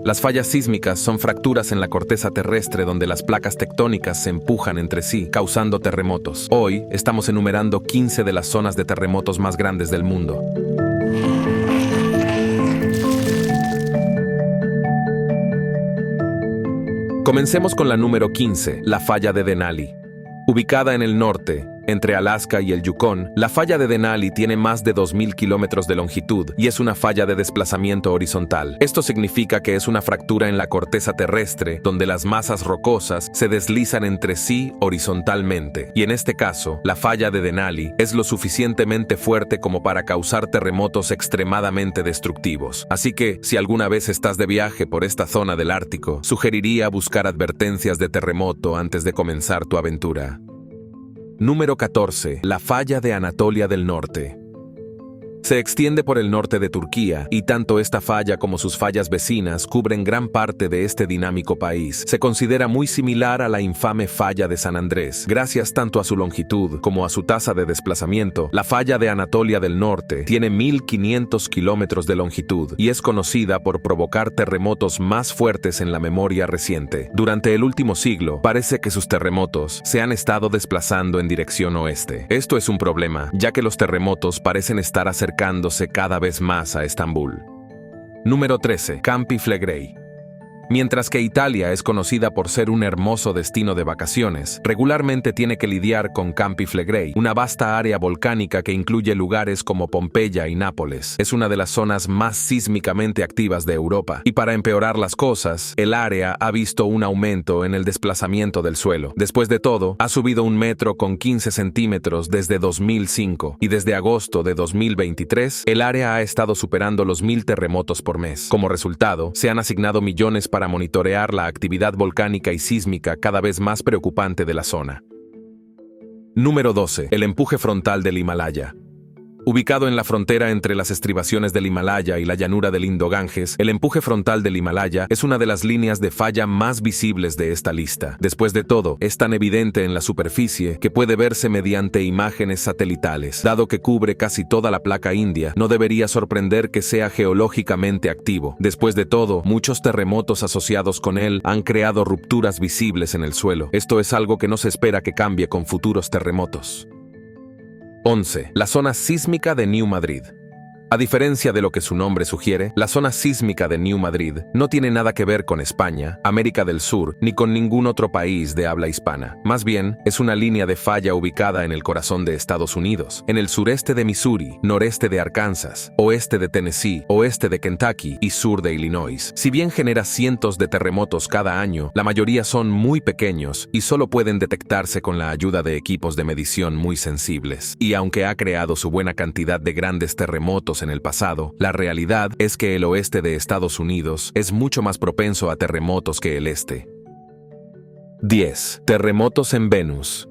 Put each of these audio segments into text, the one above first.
Las fallas sísmicas son fracturas en la corteza terrestre donde las placas tectónicas se empujan entre sí, causando terremotos. Hoy estamos enumerando 15 de las zonas de terremotos más grandes del mundo. Comencemos con la número 15, la falla de Denali. Ubicada en el norte, entre Alaska y el Yukón, la falla de Denali tiene más de 2.000 kilómetros de longitud y es una falla de desplazamiento horizontal. Esto significa que es una fractura en la corteza terrestre donde las masas rocosas se deslizan entre sí horizontalmente. Y en este caso, la falla de Denali es lo suficientemente fuerte como para causar terremotos extremadamente destructivos. Así que, si alguna vez estás de viaje por esta zona del Ártico, sugeriría buscar advertencias de terremoto antes de comenzar tu aventura. Número 14. La falla de Anatolia del Norte. Se extiende por el norte de Turquía, y tanto esta falla como sus fallas vecinas cubren gran parte de este dinámico país. Se considera muy similar a la infame falla de San Andrés. Gracias tanto a su longitud como a su tasa de desplazamiento, la falla de Anatolia del Norte tiene 1.500 kilómetros de longitud y es conocida por provocar terremotos más fuertes en la memoria reciente. Durante el último siglo, parece que sus terremotos se han estado desplazando en dirección oeste. Esto es un problema, ya que los terremotos parecen estar acercándose cada vez más a Estambul. Número 13. Campi Flegrei. Mientras que Italia es conocida por ser un hermoso destino de vacaciones, regularmente tiene que lidiar con Campi Flegrei, una vasta área volcánica que incluye lugares como Pompeya y Nápoles. Es una de las zonas más sísmicamente activas de Europa, y para empeorar las cosas, el área ha visto un aumento en el desplazamiento del suelo. Después de todo, ha subido 1 metro con 15 centímetros desde 2005, y desde agosto de 2023, el área ha estado superando los 1.000 terremotos por mes. Como resultado, se han asignado millones para monitorear la actividad volcánica y sísmica cada vez más preocupante de la zona. Número 12. El empuje frontal del Himalaya. Ubicado en la frontera entre las estribaciones del Himalaya y la llanura del Indo-Ganges, el empuje frontal del Himalaya es una de las líneas de falla más visibles de esta lista. Después de todo, es tan evidente en la superficie que puede verse mediante imágenes satelitales. Dado que cubre casi toda la placa india, no debería sorprender que sea geológicamente activo. Después de todo, muchos terremotos asociados con él han creado rupturas visibles en el suelo. Esto es algo que no se espera que cambie con futuros terremotos. 11. La zona sísmica de New Madrid. A diferencia de lo que su nombre sugiere, la zona sísmica de New Madrid no tiene nada que ver con España, América del Sur, ni con ningún otro país de habla hispana. Más bien, es una línea de falla ubicada en el corazón de Estados Unidos, en el sureste de Missouri, noreste de Arkansas, oeste de Tennessee, oeste de Kentucky y sur de Illinois. Si bien genera cientos de terremotos cada año, la mayoría son muy pequeños y solo pueden detectarse con la ayuda de equipos de medición muy sensibles. Y aunque ha creado su buena cantidad de grandes terremotos en el pasado, la realidad es que el oeste de Estados Unidos es mucho más propenso a terremotos que el este. 10. Terremotos en Venus.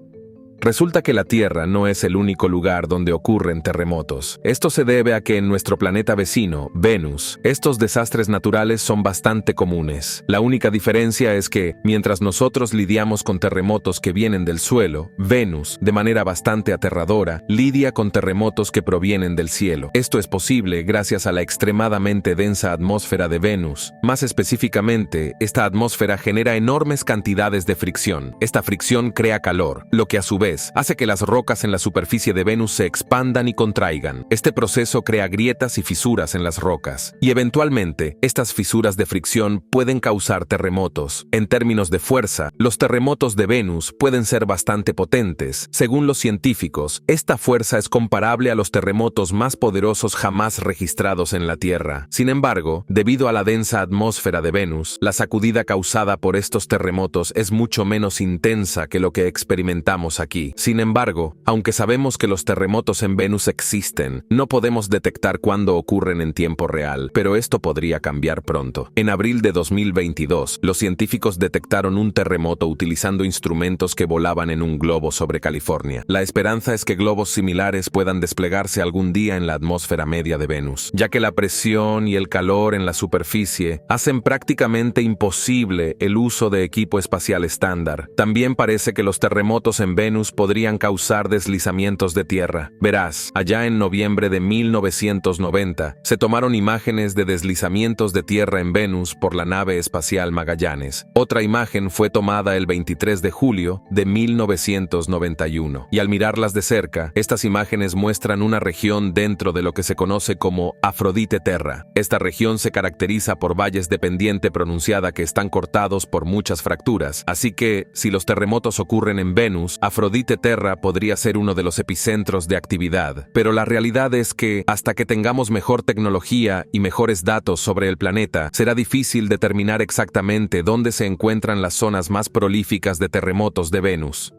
Resulta que la Tierra no es el único lugar donde ocurren terremotos. Esto se debe a que en nuestro planeta vecino, Venus, estos desastres naturales son bastante comunes. La única diferencia es que, mientras nosotros lidiamos con terremotos que vienen del suelo, Venus, de manera bastante aterradora, lidia con terremotos que provienen del cielo. Esto es posible gracias a la extremadamente densa atmósfera de Venus. Más específicamente, esta atmósfera genera enormes cantidades de fricción. Esta fricción crea calor, lo que a su vez hace que las rocas en la superficie de Venus se expandan y contraigan. Este proceso crea grietas y fisuras en las rocas, y eventualmente, estas fisuras de fricción pueden causar terremotos. En términos de fuerza, los terremotos de Venus pueden ser bastante potentes. Según los científicos, esta fuerza es comparable a los terremotos más poderosos jamás registrados en la Tierra. Sin embargo, debido a la densa atmósfera de Venus, la sacudida causada por estos terremotos es mucho menos intensa que lo que experimentamos aquí. Sin embargo, aunque sabemos que los terremotos en Venus existen, no podemos detectar cuándo ocurren en tiempo real, pero esto podría cambiar pronto. En abril de 2022, los científicos detectaron un terremoto utilizando instrumentos que volaban en un globo sobre California. La esperanza es que globos similares puedan desplegarse algún día en la atmósfera media de Venus, ya que la presión y el calor en la superficie hacen prácticamente imposible el uso de equipo espacial estándar. También parece que los terremotos en Venus Venus podrían causar deslizamientos de tierra. Verás, allá en noviembre de 1990, se tomaron imágenes de deslizamientos de tierra en Venus por la nave espacial Magallanes. Otra imagen fue tomada el 23 de julio de 1991. Y al mirarlas de cerca, estas imágenes muestran una región dentro de lo que se conoce como Afrodite Terra. Esta región se caracteriza por valles de pendiente pronunciada que están cortados por muchas fracturas. Así que, si los terremotos ocurren en Venus, Afrodite Terra podría ser uno de los epicentros de actividad. Pero la realidad es que, hasta que tengamos mejor tecnología y mejores datos sobre el planeta, será difícil determinar exactamente dónde se encuentran las zonas más prolíficas de terremotos de Venus.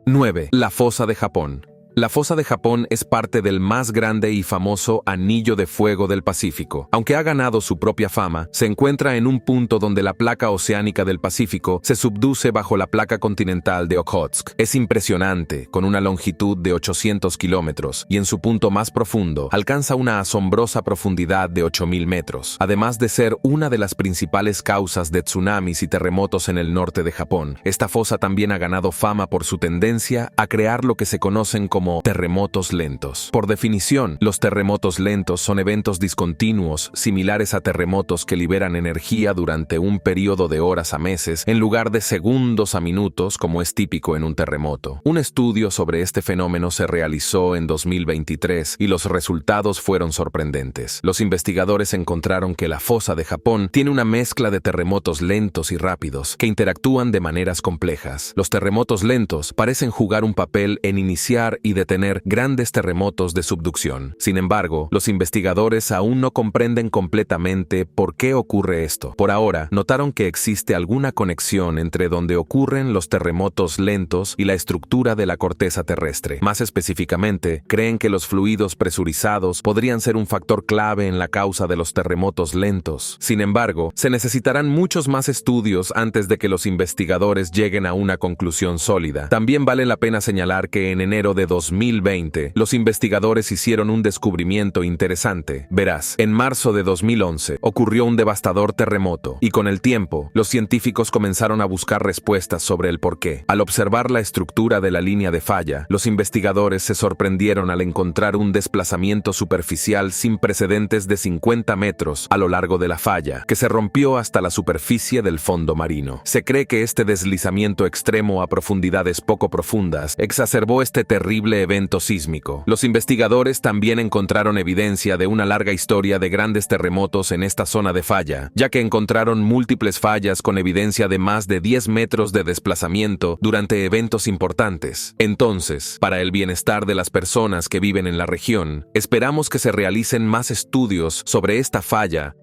9. La fosa de Japón. La fosa de Japón es parte del más grande y famoso anillo de fuego del Pacífico. Aunque ha ganado su propia fama, se encuentra en un punto donde la placa oceánica del Pacífico se subduce bajo la placa continental de Okhotsk. Es impresionante, con una longitud de 800 kilómetros, y en su punto más profundo alcanza una asombrosa profundidad de 8.000 metros. Además de ser una de las principales causas de tsunamis y terremotos en el norte de Japón, esta fosa también ha ganado fama por su tendencia a crear lo que se conocen como terremotos lentos. Por definición, los terremotos lentos son eventos discontinuos similares a terremotos que liberan energía durante un periodo de horas a meses en lugar de segundos a minutos como es típico en un terremoto. Un estudio sobre este fenómeno se realizó en 2023 y los resultados fueron sorprendentes. Los investigadores encontraron que la fosa de Japón tiene una mezcla de terremotos lentos y rápidos que interactúan de maneras complejas. Los terremotos lentos parecen jugar un papel en iniciar y detener grandes terremotos de subducción. Sin embargo, los investigadores aún no comprenden completamente por qué ocurre esto. Por ahora, notaron que existe alguna conexión entre donde ocurren los terremotos lentos y la estructura de la corteza terrestre. Más específicamente, creen que los fluidos presurizados podrían ser un factor clave en la causa de los terremotos lentos. Sin embargo, se necesitarán muchos más estudios antes de que los investigadores lleguen a una conclusión sólida. También vale la pena señalar que en enero de 2020, los investigadores hicieron un descubrimiento interesante. Verás, en marzo de 2011 ocurrió un devastador terremoto, y con el tiempo, los científicos comenzaron a buscar respuestas sobre el porqué. Al observar la estructura de la línea de falla, los investigadores se sorprendieron al encontrar un desplazamiento superficial sin precedentes de 50 metros a lo largo de la falla, que se rompió hasta la superficie del fondo marino. Se cree que este deslizamiento extremo a profundidades poco profundas exacerbó este terrible evento sísmico. Los investigadores también encontraron evidencia de una larga historia de grandes terremotos en esta zona de falla, ya que encontraron múltiples fallas con evidencia de más de 10 metros de desplazamiento durante eventos importantes. Entonces, para el bienestar de las personas que viven en la región, esperamos que se realicen más estudios sobre esta falla.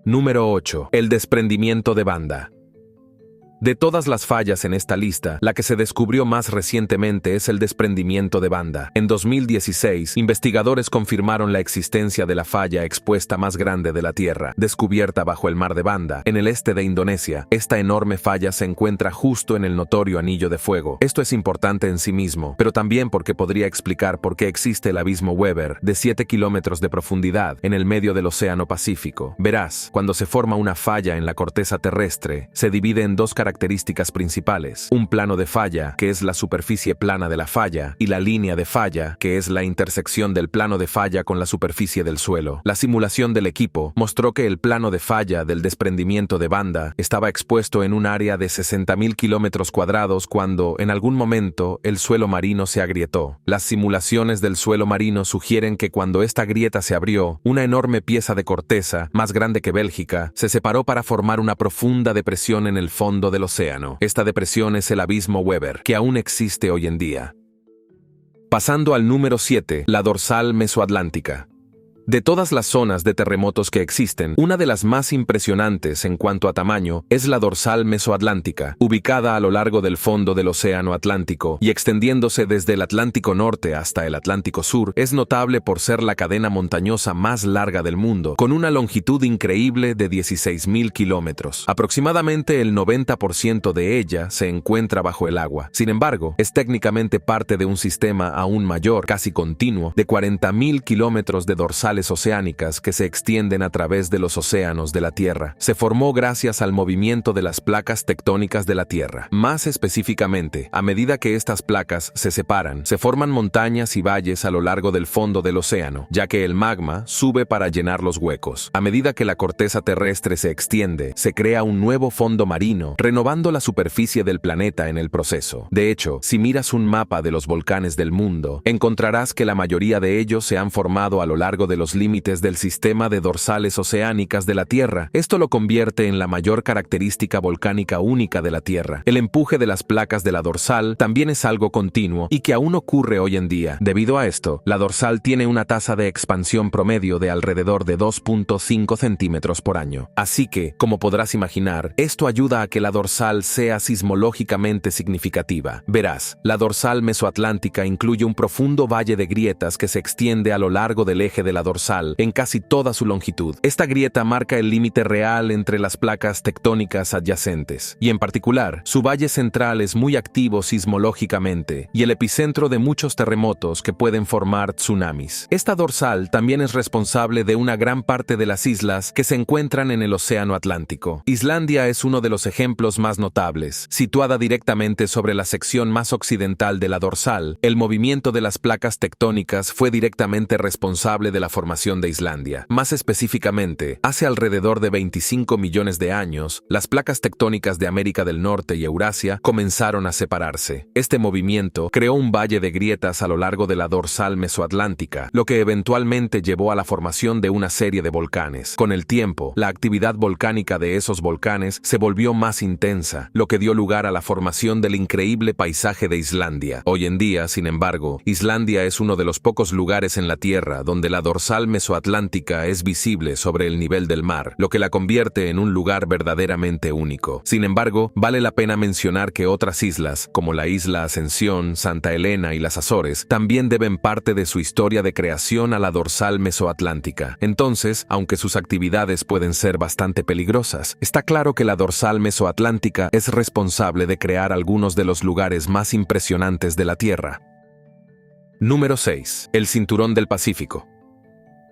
Número 8. El desprendimiento de banda. De todas las fallas en esta lista, la que se descubrió más recientemente es el desprendimiento de banda. En 2016, investigadores confirmaron la existencia de la falla expuesta más grande de la Tierra, descubierta bajo el mar de Banda, en el este de Indonesia. Esta enorme falla se encuentra justo en el notorio anillo de fuego. Esto es importante en sí mismo, pero también porque podría explicar por qué existe el abismo Weber, de 7 kilómetros de profundidad, en el medio del Océano Pacífico. Verás, cuando se forma una falla en la corteza terrestre, se divide en dos características principales: un plano de falla, que es la superficie plana de la falla, y la línea de falla, que es la intersección del plano de falla con la superficie del suelo. La simulación del equipo mostró que el plano de falla del desprendimiento de banda estaba expuesto en un área de 60.000 kilómetros cuadrados cuando, en algún momento, el suelo marino se agrietó. Las simulaciones del suelo marino sugieren que cuando esta grieta se abrió, una enorme pieza de corteza, más grande que Bélgica, se separó para formar una profunda depresión en el fondo del océano. Esta depresión es el abismo Weber, que aún existe hoy en día. Pasando al número 7, la dorsal mesoatlántica. De todas las zonas de terremotos que existen, una de las más impresionantes en cuanto a tamaño es la dorsal mesoatlántica, ubicada a lo largo del fondo del Océano Atlántico y extendiéndose desde el Atlántico Norte hasta el Atlántico Sur. Es notable por ser la cadena montañosa más larga del mundo, con una longitud increíble de 16.000 kilómetros. Aproximadamente el 90% de ella se encuentra bajo el agua. Sin embargo, es técnicamente parte de un sistema aún mayor, casi continuo, de 40.000 kilómetros de dorsales dorsales oceánicas que se extienden a través de los océanos de la Tierra. Se formó gracias al movimiento de las placas tectónicas de la Tierra. Más específicamente, a medida que estas placas se separan, se forman montañas y valles a lo largo del fondo del océano, ya que el magma sube para llenar los huecos. A medida que la corteza terrestre se extiende, se crea un nuevo fondo marino, renovando la superficie del planeta en el proceso. De hecho, si miras un mapa de los volcanes del mundo, encontrarás que la mayoría de ellos se han formado a lo largo de los límites del sistema de dorsales oceánicas de la Tierra. Esto lo convierte en la mayor característica volcánica única de la Tierra. El empuje de las placas de la dorsal también es algo continuo y que aún ocurre hoy en día. Debido a esto, la dorsal tiene una tasa de expansión promedio de alrededor de 2.5 centímetros por año. Así que, como podrás imaginar, esto ayuda a que la dorsal sea sismológicamente significativa. Verás, la dorsal mesoatlántica incluye un profundo valle de grietas que se extiende a lo largo del eje de la dorsal en casi toda su longitud. Esta grieta marca el límite real entre las placas tectónicas adyacentes, y en particular, su valle central es muy activo sismológicamente y el epicentro de muchos terremotos que pueden formar tsunamis. Esta dorsal también es responsable de una gran parte de las islas que se encuentran en el Océano Atlántico. Islandia es uno de los ejemplos más notables. Situada directamente sobre la sección más occidental de la dorsal, el movimiento de las placas tectónicas fue directamente responsable de la formación de Islandia. Más específicamente, hace alrededor de 25 millones de años, las placas tectónicas de América del Norte y Eurasia comenzaron a separarse. Este movimiento creó un valle de grietas a lo largo de la dorsal mesoatlántica, lo que eventualmente llevó a la formación de una serie de volcanes. Con el tiempo, la actividad volcánica de esos volcanes se volvió más intensa, lo que dio lugar a la formación del increíble paisaje de Islandia. Hoy en día, sin embargo, Islandia es uno de los pocos lugares en la Tierra donde la dorsal mesoatlántica es visible sobre el nivel del mar, lo que la convierte en un lugar verdaderamente único. Sin embargo, vale la pena mencionar que otras islas, como la isla Ascensión, Santa Elena y las Azores, también deben parte de su historia de creación a la dorsal mesoatlántica. Entonces, aunque sus actividades pueden ser bastante peligrosas, está claro que la dorsal mesoatlántica es responsable de crear algunos de los lugares más impresionantes de la Tierra. Número 6. El Cinturón del Pacífico.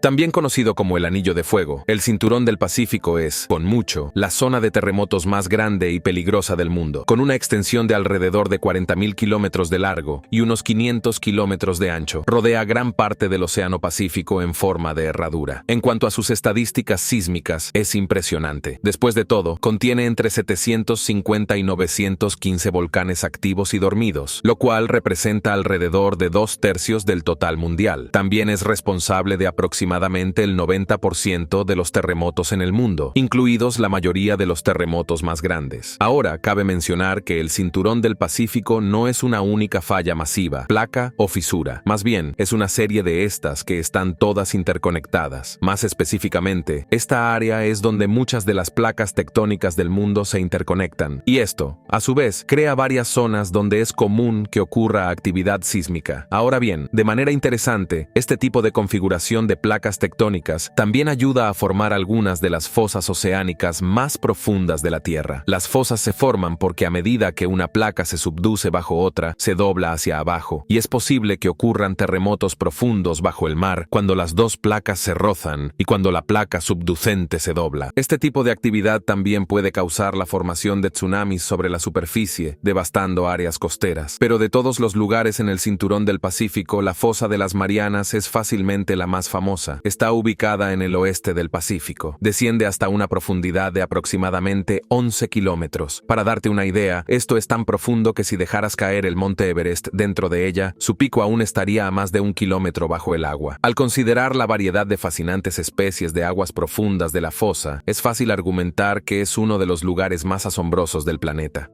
También conocido como el Anillo de Fuego, el Cinturón del Pacífico es, con mucho, la zona de terremotos más grande y peligrosa del mundo, con una extensión de alrededor de 40.000 kilómetros de largo y unos 500 kilómetros de ancho. Rodea gran parte del Océano Pacífico en forma de herradura. En cuanto a sus estadísticas sísmicas, es impresionante. Después de todo, contiene entre 750 y 915 volcanes activos y dormidos, lo cual representa alrededor de 2/3 del total mundial. También es responsable de aproximadamente el 90% de los terremotos en el mundo, incluidos la mayoría de los terremotos más grandes. Ahora, cabe mencionar que el Cinturón del Pacífico no es una única falla masiva, placa o fisura. Más bien, es una serie de estas que están todas interconectadas. Más específicamente, esta área es donde muchas de las placas tectónicas del mundo se interconectan, y esto, a su vez, crea varias zonas donde es común que ocurra actividad sísmica. Ahora bien, de manera interesante, este tipo de configuración de placas tectónicas también ayuda a formar algunas de las fosas oceánicas más profundas de la Tierra. Las fosas se forman porque a medida que una placa se subduce bajo otra, se dobla hacia abajo, y es posible que ocurran terremotos profundos bajo el mar cuando las dos placas se rozan y cuando la placa subducente se dobla. Este tipo de actividad también puede causar la formación de tsunamis sobre la superficie, devastando áreas costeras. Pero de todos los lugares en el Cinturón del Pacífico, la fosa de las Marianas es fácilmente la más famosa. Está ubicada en el oeste del Pacífico. Desciende hasta una profundidad de aproximadamente 11 kilómetros. Para darte una idea, esto es tan profundo que si dejaras caer el monte Everest dentro de ella, su pico aún estaría a más de 1 kilómetro bajo el agua. Al considerar la variedad de fascinantes especies de aguas profundas de la fosa, es fácil argumentar que es uno de los lugares más asombrosos del planeta.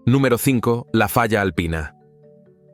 Número 5. La Falla Alpina.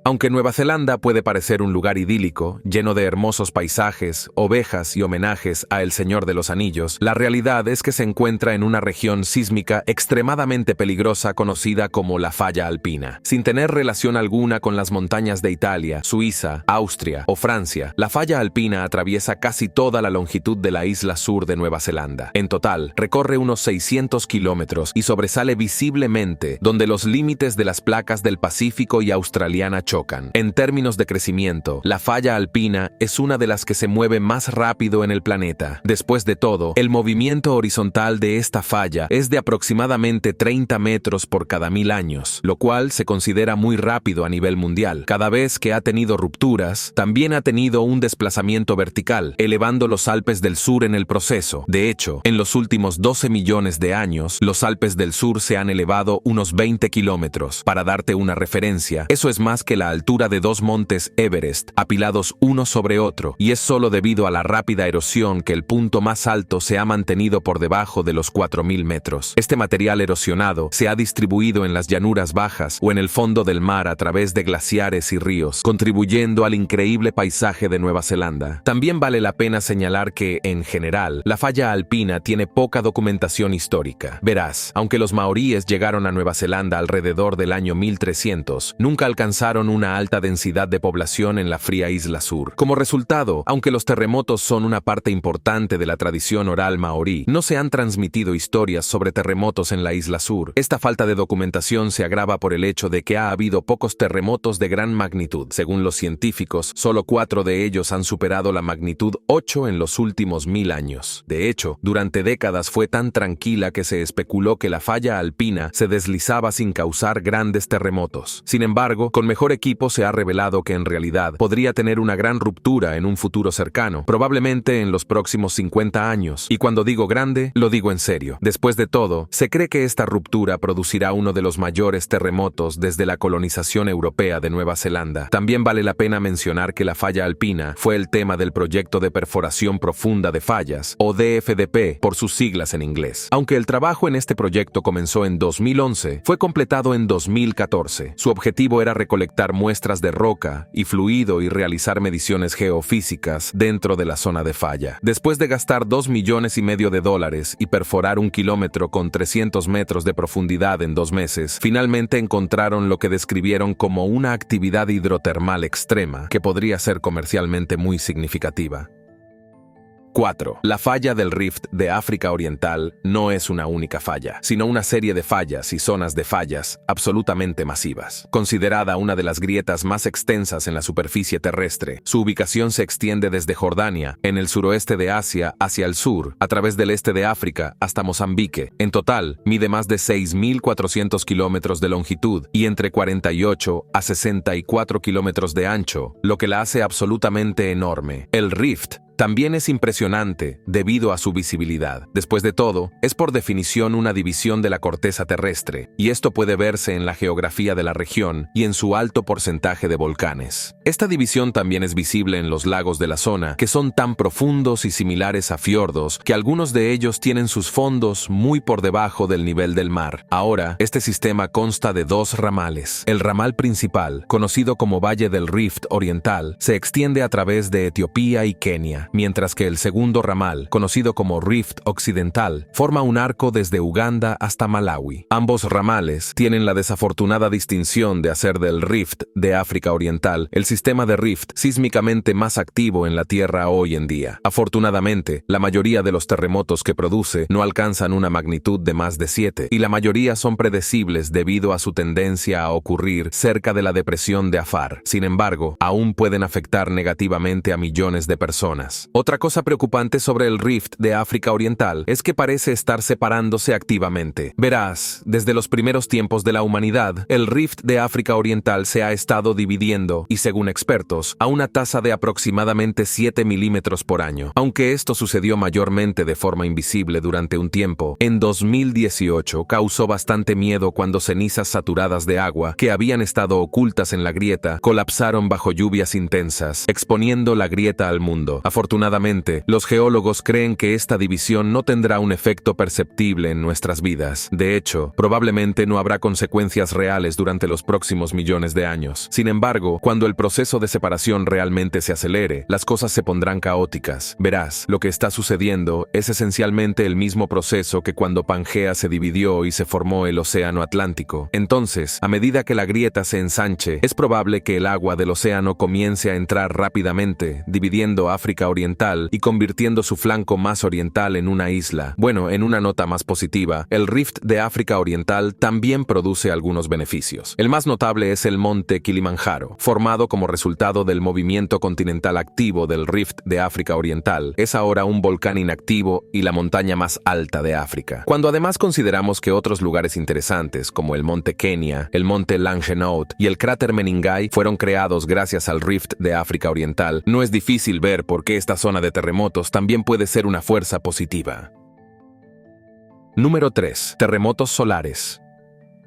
Aunque Nueva Zelanda puede parecer un lugar idílico, lleno de hermosos paisajes, ovejas y homenajes a El Señor de los Anillos, la realidad es que se encuentra en una región sísmica extremadamente peligrosa conocida como la Falla Alpina. Sin tener relación alguna con las montañas de Italia, Suiza, Austria o Francia, la Falla Alpina atraviesa casi toda la longitud de la isla sur de Nueva Zelanda. En total, recorre unos 600 kilómetros y sobresale visiblemente donde los límites de las placas del Pacífico y australiana chocan. chocan. En términos de crecimiento, la falla alpina es una de las que se mueve más rápido en el planeta. Después de todo, el movimiento horizontal de esta falla es de aproximadamente 30 metros por cada 1000 años, lo cual se considera muy rápido a nivel mundial. Cada vez que ha tenido rupturas, también ha tenido un desplazamiento vertical, elevando los Alpes del Sur en el proceso. De hecho, en los últimos 12 millones de años, los Alpes del Sur se han elevado unos 20 kilómetros. Para darte una referencia, eso es más que la altura de 2 montes Everest, apilados uno sobre otro, y es solo debido a la rápida erosión que el punto más alto se ha mantenido por debajo de los 4000 metros. Este material erosionado se ha distribuido en las llanuras bajas o en el fondo del mar a través de glaciares y ríos, contribuyendo al increíble paisaje de Nueva Zelanda. También vale la pena señalar que, en general, la falla alpina tiene poca documentación histórica. Verás, aunque los maoríes llegaron a Nueva Zelanda alrededor del año 1300, nunca alcanzaron una alta densidad de población en la fría isla sur. Como resultado, aunque los terremotos son una parte importante de la tradición oral maorí, no se han transmitido historias sobre terremotos en la isla sur. Esta falta de documentación se agrava por el hecho de que ha habido pocos terremotos de gran magnitud. Según los científicos, solo 4 de ellos han superado la magnitud 8 en los últimos 1000 años. De hecho, durante décadas fue tan tranquila que se especuló que la falla alpina se deslizaba sin causar grandes terremotos. Sin embargo, con mejor equipo se ha revelado que en realidad podría tener una gran ruptura en un futuro cercano, probablemente en los próximos 50 años. Y cuando digo grande, lo digo en serio. Después de todo, se cree que esta ruptura producirá uno de los mayores terremotos desde la colonización europea de Nueva Zelanda. También vale la pena mencionar que la falla alpina fue el tema del proyecto de perforación profunda de fallas, o DFDP por sus siglas en inglés. Aunque el trabajo en este proyecto comenzó en 2011, fue completado en 2014. Su objetivo era recolectar muestras de roca y fluido y realizar mediciones geofísicas dentro de la zona de falla. Después de gastar $2,5 millones de dólares y perforar 1 kilómetro con 300 metros de profundidad en 2 meses, finalmente encontraron lo que describieron como una actividad hidrotermal extrema que podría ser comercialmente muy significativa. 4. La falla del Rift de África Oriental no es una única falla, sino una serie de fallas y zonas de fallas absolutamente masivas. Considerada una de las grietas más extensas en la superficie terrestre, su ubicación se extiende desde Jordania, en el suroeste de Asia, hacia el sur, a través del este de África, hasta Mozambique. En total, mide más de 6.400 kilómetros de longitud y entre 48 a 64 kilómetros de ancho, lo que la hace absolutamente enorme. El Rift también es impresionante debido a su visibilidad. Después de todo, es por definición una división de la corteza terrestre, y esto puede verse en la geografía de la región y en su alto porcentaje de volcanes. Esta división también es visible en los lagos de la zona, que son tan profundos y similares a fiordos que algunos de ellos tienen sus fondos muy por debajo del nivel del mar. Ahora, este sistema consta de 2 ramales. El ramal principal, conocido como Valle del Rift Oriental, se extiende a través de Etiopía y Kenia, mientras que el segundo ramal, conocido como Rift Occidental, forma un arco desde Uganda hasta Malawi. Ambos ramales tienen la desafortunada distinción de hacer del Rift de África Oriental el sistema de rift sísmicamente más activo en la Tierra hoy en día. Afortunadamente, la mayoría de los terremotos que produce no alcanzan una magnitud de más de 7, y la mayoría son predecibles debido a su tendencia a ocurrir cerca de la depresión de Afar. Sin embargo, aún pueden afectar negativamente a millones de personas. Otra cosa preocupante sobre el Rift de África Oriental es que parece estar separándose activamente. Verás, desde los primeros tiempos de la humanidad, el Rift de África Oriental se ha estado dividiendo, y según expertos, a una tasa de aproximadamente 7 milímetros por año. Aunque esto sucedió mayormente de forma invisible durante un tiempo, en 2018 causó bastante miedo cuando cenizas saturadas de agua que habían estado ocultas en la grieta colapsaron bajo lluvias intensas, exponiendo la grieta al mundo. Afortunadamente, los geólogos creen que esta división no tendrá un efecto perceptible en nuestras vidas. De hecho, probablemente no habrá consecuencias reales durante los próximos millones de años. Sin embargo, cuando el proceso de separación realmente se acelere, las cosas se pondrán caóticas. Verás, lo que está sucediendo es esencialmente el mismo proceso que cuando Pangea se dividió y se formó el Océano Atlántico. Entonces, a medida que la grieta se ensanche, es probable que el agua del océano comience a entrar rápidamente, dividiendo África Oriental y convirtiendo su flanco más oriental en una isla. Bueno, en una nota más positiva, el Rift de África Oriental también produce algunos beneficios. El más notable es el monte Kilimanjaro, formado como resultado del movimiento continental activo del Rift de África Oriental. Es ahora un volcán inactivo y la montaña más alta de África. Cuando además consideramos que otros lugares interesantes, como el monte Kenia, el monte Langenhaut y el cráter Meningay, fueron creados gracias al Rift de África Oriental, no es difícil ver por qué esta zona de terremotos también puede ser una fuerza positiva. Número 3. Terremotos solares.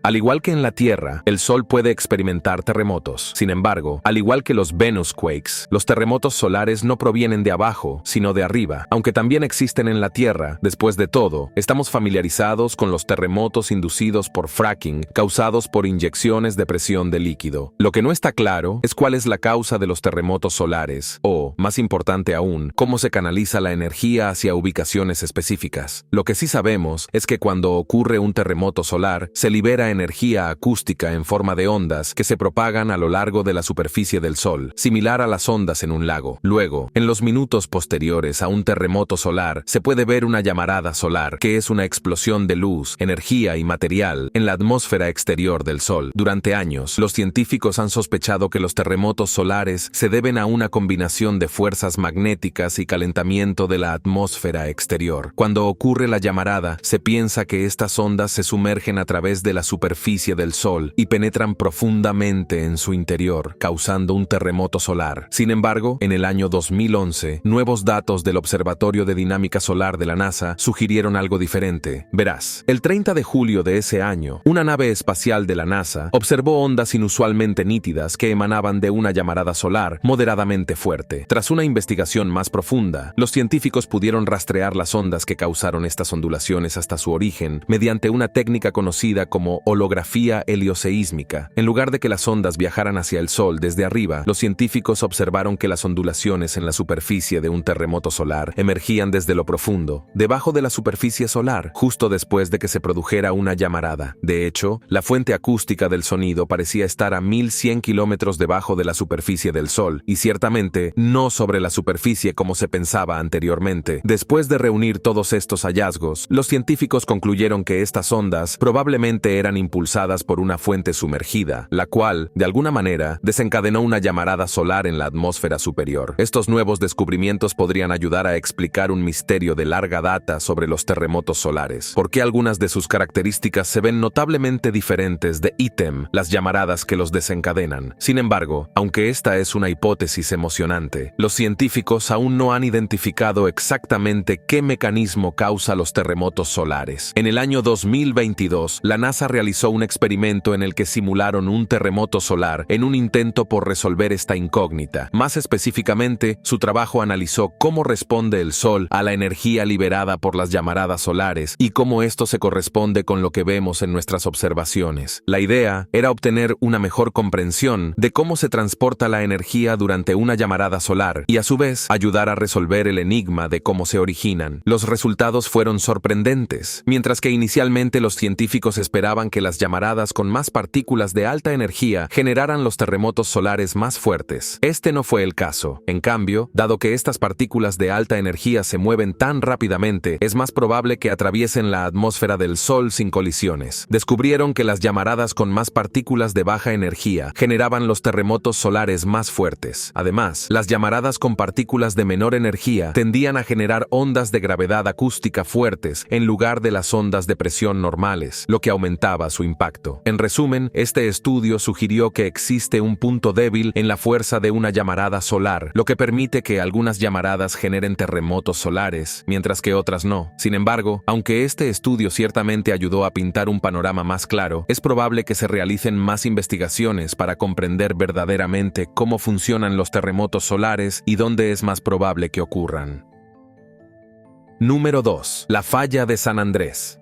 Al igual que en la Tierra, el Sol puede experimentar terremotos. Sin embargo, al igual que los Venus Quakes, los terremotos solares no provienen de abajo, sino de arriba. Aunque también existen en la Tierra, después de todo, estamos familiarizados con los terremotos inducidos por fracking, causados por inyecciones de presión de líquido. Lo que no está claro es cuál es la causa de los terremotos solares, o, más importante aún, cómo se canaliza la energía hacia ubicaciones específicas. Lo que sí sabemos es que cuando ocurre un terremoto solar, se libera energía acústica en forma de ondas que se propagan a lo largo de la superficie del Sol, similar a las ondas en un lago. Luego, en los minutos posteriores a un terremoto solar, se puede ver una llamarada solar, que es una explosión de luz, energía y material en la atmósfera exterior del Sol. Durante años, los científicos han sospechado que los terremotos solares se deben a una combinación de fuerzas magnéticas y calentamiento de la atmósfera exterior. Cuando ocurre la llamarada, se piensa que estas ondas se sumergen a través de la superficie del Sol y penetran profundamente en su interior, causando un terremoto solar. Sin embargo, en el año 2011, nuevos datos del Observatorio de Dinámica Solar de la NASA sugirieron algo diferente. Verás, el 30 de julio de ese año, una nave espacial de la NASA observó ondas inusualmente nítidas que emanaban de una llamarada solar moderadamente fuerte. Tras una investigación más profunda, los científicos pudieron rastrear las ondas que causaron estas ondulaciones hasta su origen mediante una técnica conocida como holografía helioseísmica. En lugar de que las ondas viajaran hacia el Sol desde arriba, los científicos observaron que las ondulaciones en la superficie de un terremoto solar emergían desde lo profundo, debajo de la superficie solar, justo después de que se produjera una llamarada. De hecho, la fuente acústica del sonido parecía estar a 1100 kilómetros debajo de la superficie del Sol, y ciertamente no sobre la superficie como se pensaba anteriormente. Después de reunir todos estos hallazgos, los científicos concluyeron que estas ondas probablemente eran impulsadas por una fuente sumergida, la cual, de alguna manera, desencadenó una llamarada solar en la atmósfera superior. Estos nuevos descubrimientos podrían ayudar a explicar un misterio de larga data sobre los terremotos solares. ¿Por qué algunas de sus características se ven notablemente diferentes de ítem las llamaradas que los desencadenan? Sin embargo, aunque esta es una hipótesis emocionante, los científicos aún no han identificado exactamente qué mecanismo causa los terremotos solares. En el año 2022, la NASA realizó un experimento en el que simularon un terremoto solar en un intento por resolver esta incógnita. Más específicamente, su trabajo analizó cómo responde el Sol a la energía liberada por las llamaradas solares y cómo esto se corresponde con lo que vemos en nuestras observaciones. La idea era obtener una mejor comprensión de cómo se transporta la energía durante una llamarada solar y a su vez ayudar a resolver el enigma de cómo se originan. Los resultados fueron sorprendentes. Mientras que inicialmente los científicos esperaban que las llamaradas con más partículas de alta energía generaran los terremotos solares más fuertes. Este no fue el caso. En cambio, dado que estas partículas de alta energía se mueven tan rápidamente, es más probable que atraviesen la atmósfera del Sol sin colisiones. Descubrieron que las llamaradas con más partículas de baja energía generaban los terremotos solares más fuertes. Además, las llamaradas con partículas de menor energía tendían a generar ondas de gravedad acústica fuertes en lugar de las ondas de presión normales, lo que aumentaba su impacto. En resumen, este estudio sugirió que existe un punto débil en la fuerza de una llamarada solar, lo que permite que algunas llamaradas generen terremotos solares, mientras que otras no. Sin embargo, aunque este estudio ciertamente ayudó a pintar un panorama más claro, es probable que se realicen más investigaciones para comprender verdaderamente cómo funcionan los terremotos solares y dónde es más probable que ocurran. Número 2. La falla de San Andrés.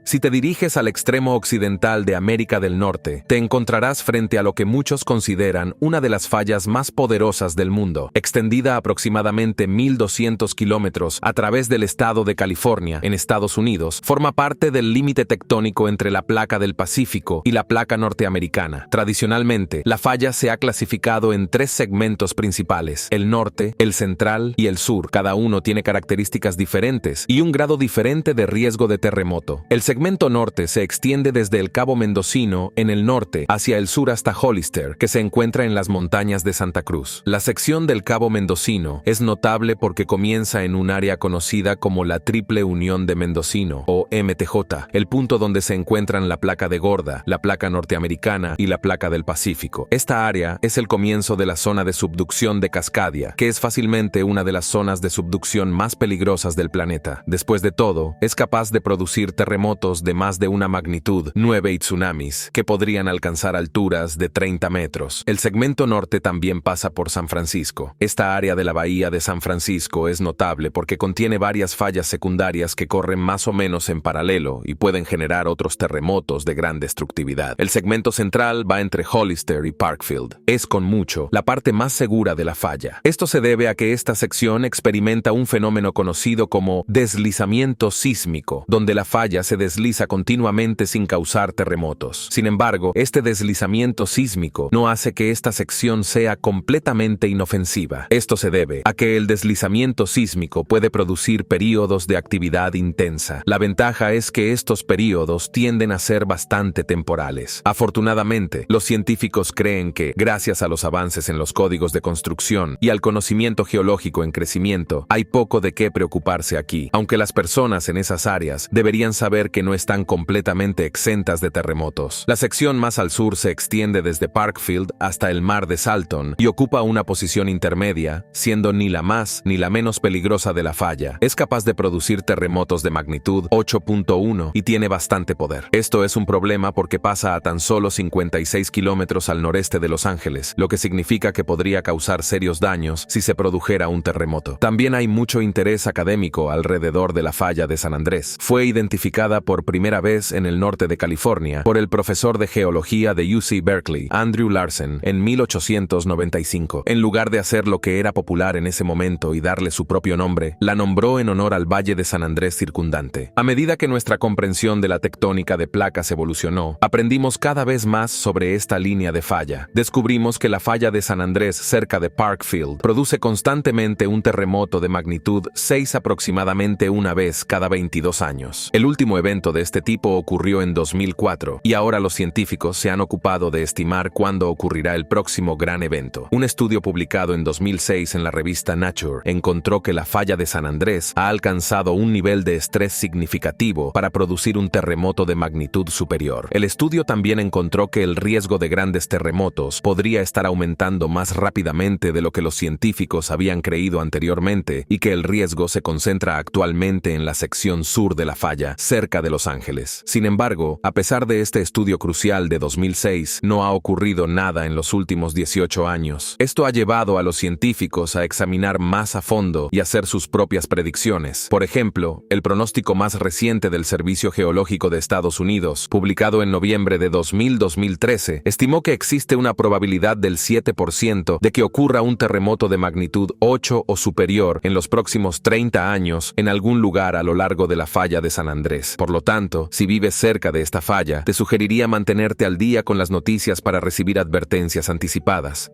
Si te diriges al extremo occidental de América del Norte, te encontrarás frente a lo que muchos consideran una de las fallas más poderosas del mundo, extendida aproximadamente 1.200 kilómetros a través del estado de California, en Estados Unidos. Forma parte del límite tectónico entre la placa del Pacífico y la placa norteamericana. Tradicionalmente, la falla se ha clasificado en tres segmentos principales: el norte, el central y el sur. Cada uno tiene características diferentes y un grado diferente de riesgo de terremoto. El segmento norte se extiende desde el Cabo Mendocino, en el norte, hacia el sur hasta Hollister, que se encuentra en las montañas de Santa Cruz. La sección del Cabo Mendocino es notable porque comienza en un área conocida como la Triple Unión de Mendocino, o MTJ, el punto donde se encuentran la placa de Gorda, la placa norteamericana y la placa del Pacífico. Esta área es el comienzo de la zona de subducción de Cascadia, que es fácilmente una de las zonas de subducción más peligrosas del planeta. Después de todo, es capaz de producir terremotos de más de una magnitud 9 y tsunamis, que podrían alcanzar alturas de 30 metros. El segmento norte también pasa por San Francisco. Esta área de la bahía de San Francisco es notable porque contiene varias fallas secundarias que corren más o menos en paralelo y pueden generar otros terremotos de gran destructividad. El segmento central va entre Hollister y Parkfield. Es con mucho la parte más segura de la falla. Esto se debe a que esta sección experimenta un fenómeno conocido como deslizamiento sísmico, donde la falla se desliza continuamente sin causar terremotos. Sin embargo, este deslizamiento sísmico no hace que esta sección sea completamente inofensiva. Esto se debe a que el deslizamiento sísmico puede producir períodos de actividad intensa. La ventaja es que estos períodos tienden a ser bastante temporales. Afortunadamente, los científicos creen que, gracias a los avances en los códigos de construcción y al conocimiento geológico en crecimiento, hay poco de qué preocuparse aquí, aunque las personas en esas áreas deberían saber que no están completamente exentas de terremotos. La sección más al sur se extiende desde Parkfield hasta el mar de Salton y ocupa una posición intermedia, siendo ni la más ni la menos peligrosa de la falla. Es capaz de producir terremotos de magnitud 8.1 y tiene bastante poder. Esto es un problema porque pasa a tan solo 56 kilómetros al noreste de Los Ángeles, lo que significa que podría causar serios daños si se produjera un terremoto. También hay mucho interés académico alrededor de la falla de San Andrés. Fue identificada por primera vez en el norte de California por el profesor de geología de UC Berkeley, Andrew Larsen, en 1895. En lugar de hacer lo que era popular en ese momento y darle su propio nombre, la nombró en honor al Valle de San Andrés circundante. A medida que nuestra comprensión de la tectónica de placas evolucionó, aprendimos cada vez más sobre esta línea de falla. Descubrimos que la falla de San Andrés, cerca de Parkfield, produce constantemente un terremoto de magnitud 6 aproximadamente una vez cada 22 años. El último evento de este tipo ocurrió en 2004, y ahora los científicos se han ocupado de estimar cuándo ocurrirá el próximo gran evento. Un estudio publicado en 2006 en la revista Nature encontró que la falla de San Andrés ha alcanzado un nivel de estrés significativo para producir un terremoto de magnitud superior. El estudio también encontró que el riesgo de grandes terremotos podría estar aumentando más rápidamente de lo que los científicos habían creído anteriormente y que el riesgo se concentra actualmente en la sección sur de la falla, cerca de Los Ángeles. Sin embargo, a pesar de este estudio crucial de 2006, no ha ocurrido nada en los últimos 18 años. Esto ha llevado a los científicos a examinar más a fondo y hacer sus propias predicciones. Por ejemplo, el pronóstico más reciente del Servicio Geológico de Estados Unidos, publicado en noviembre de 2013, estimó que existe una probabilidad del 7% de que ocurra un terremoto de magnitud 8 o superior en los próximos 30 años en algún lugar a lo largo de la falla de San Andrés. Por lo tanto, si vives cerca de esta falla, te sugeriría mantenerte al día con las noticias para recibir advertencias anticipadas.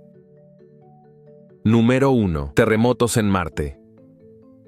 Número 1. Terremotos en Marte.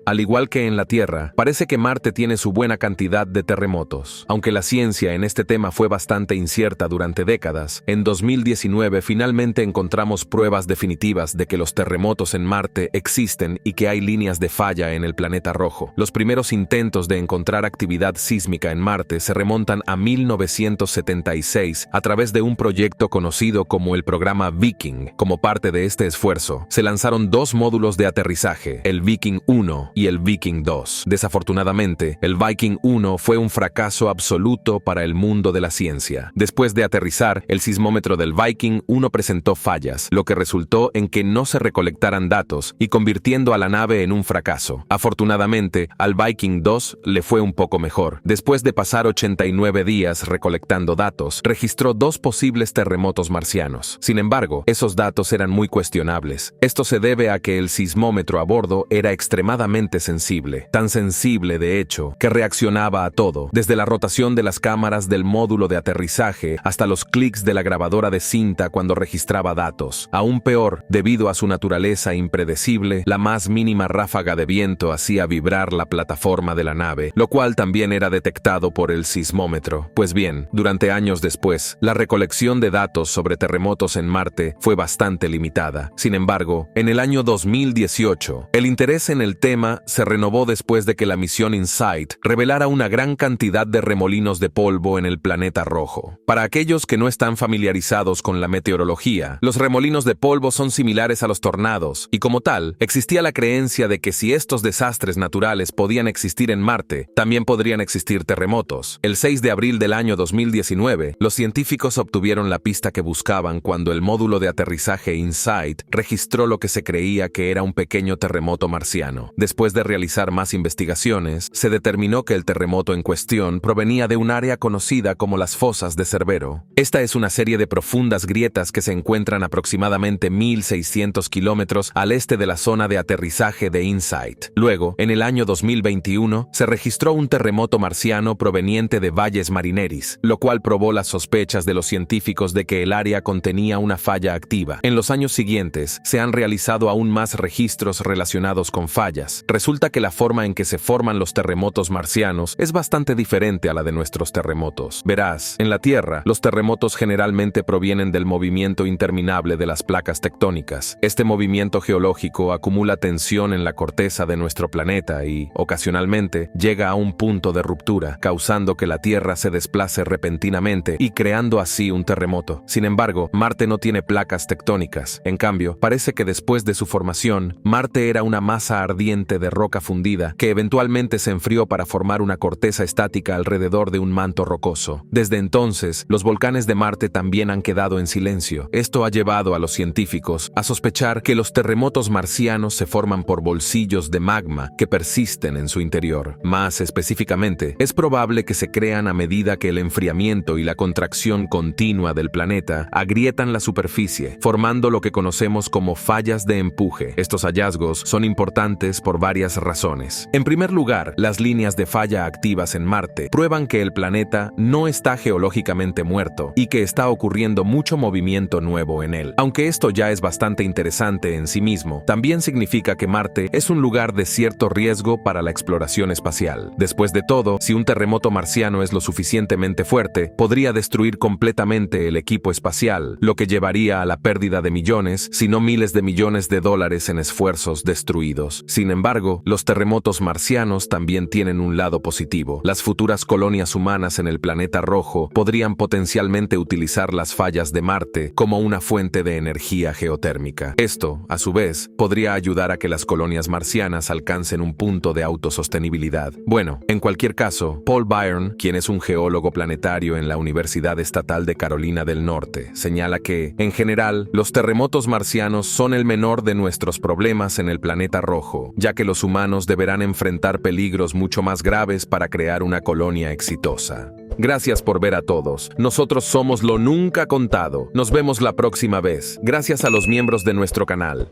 Al igual que en la Tierra, parece que Marte tiene su buena cantidad de terremotos. Aunque la ciencia en este tema fue bastante incierta durante décadas, en 2019 finalmente encontramos pruebas definitivas de que los terremotos en Marte existen y que hay líneas de falla en el planeta rojo. Los primeros intentos de encontrar actividad sísmica en Marte se remontan a 1976 a través de un proyecto conocido como el programa Viking. Como parte de este esfuerzo, se lanzaron dos módulos de aterrizaje, el Viking 1 y el Viking 2. Desafortunadamente, el Viking 1 fue un fracaso absoluto para el mundo de la ciencia. Después de aterrizar, el sismómetro del Viking 1 presentó fallas, lo que resultó en que no se recolectaran datos y convirtiendo a la nave en un fracaso. Afortunadamente, al Viking 2 le fue un poco mejor. Después de pasar 89 días recolectando datos, registró 2 posibles terremotos marcianos. Sin embargo, esos datos eran muy cuestionables. Esto se debe a que el sismómetro a bordo era extremadamente sensible. Tan sensible, de hecho, que reaccionaba a todo, desde la rotación de las cámaras del módulo de aterrizaje hasta los clics de la grabadora de cinta cuando registraba datos. Aún peor, debido a su naturaleza impredecible, la más mínima ráfaga de viento hacía vibrar la plataforma de la nave, lo cual también era detectado por el sismómetro. Pues bien, durante años después, la recolección de datos sobre terremotos en Marte fue bastante limitada. Sin embargo, en el año 2018, el interés en el tema se renovó después de que la misión InSight revelara una gran cantidad de remolinos de polvo en el planeta rojo. Para aquellos que no están familiarizados con la meteorología, los remolinos de polvo son similares a los tornados, y como tal, existía la creencia de que si estos desastres naturales podían existir en Marte, también podrían existir terremotos. El 6 de abril del año 2019, los científicos obtuvieron la pista que buscaban cuando el módulo de aterrizaje InSight registró lo que se creía que era un pequeño terremoto marciano. Después de realizar más investigaciones, se determinó que el terremoto en cuestión provenía de un área conocida como las fosas de Cerbero. Esta es una serie de profundas grietas que se encuentran aproximadamente 1.600 kilómetros al este de la zona de aterrizaje de InSight. Luego, en el año 2021, se registró un terremoto marciano proveniente de Valles Marineris, lo cual probó las sospechas de los científicos de que el área contenía una falla activa. En los años siguientes, se han realizado aún más registros relacionados con fallas. Resulta que la forma en que se forman los terremotos marcianos es bastante diferente a la de nuestros terremotos. Verás, en la Tierra, los terremotos generalmente provienen del movimiento interminable de las placas tectónicas. Este movimiento geológico acumula tensión en la corteza de nuestro planeta y, ocasionalmente, llega a un punto de ruptura, causando que la Tierra se desplace repentinamente y creando así un terremoto. Sin embargo, Marte no tiene placas tectónicas. En cambio, parece que después de su formación, Marte era una masa ardiente de roca fundida que eventualmente se enfrió para formar una corteza estática alrededor de un manto rocoso. Desde entonces, los volcanes de Marte también han quedado en silencio. Esto ha llevado a los científicos a sospechar que los terremotos marcianos se forman por bolsillos de magma que persisten en su interior. Más específicamente, es probable que se crean a medida que el enfriamiento y la contracción continua del planeta agrietan la superficie, formando lo que conocemos como fallas de empuje. Estos hallazgos son importantes por varias razones. En primer lugar, las líneas de falla activas en Marte prueban que el planeta no está geológicamente muerto y que está ocurriendo mucho movimiento nuevo en él. Aunque esto ya es bastante interesante en sí mismo, también significa que Marte es un lugar de cierto riesgo para la exploración espacial. Después de todo, si un terremoto marciano es lo suficientemente fuerte, podría destruir completamente el equipo espacial, lo que llevaría a la pérdida de millones, si no miles de millones de dólares en esfuerzos destruidos. Sin embargo, los terremotos marcianos también tienen un lado positivo. Las futuras colonias humanas en el planeta rojo podrían potencialmente utilizar las fallas de Marte como una fuente de energía geotérmica. Esto, a su vez, podría ayudar a que las colonias marcianas alcancen un punto de autosostenibilidad. Bueno, en cualquier caso, Paul Byrne, quien es un geólogo planetario en la Universidad Estatal de Carolina del Norte, señala que, en general, los terremotos marcianos son el menor de nuestros problemas en el planeta rojo, ya que los humanos deberán enfrentar peligros mucho más graves para crear una colonia exitosa. Gracias por ver a todos. Nosotros somos Lo Nunca Contado. Nos vemos la próxima vez. Gracias a los miembros de nuestro canal.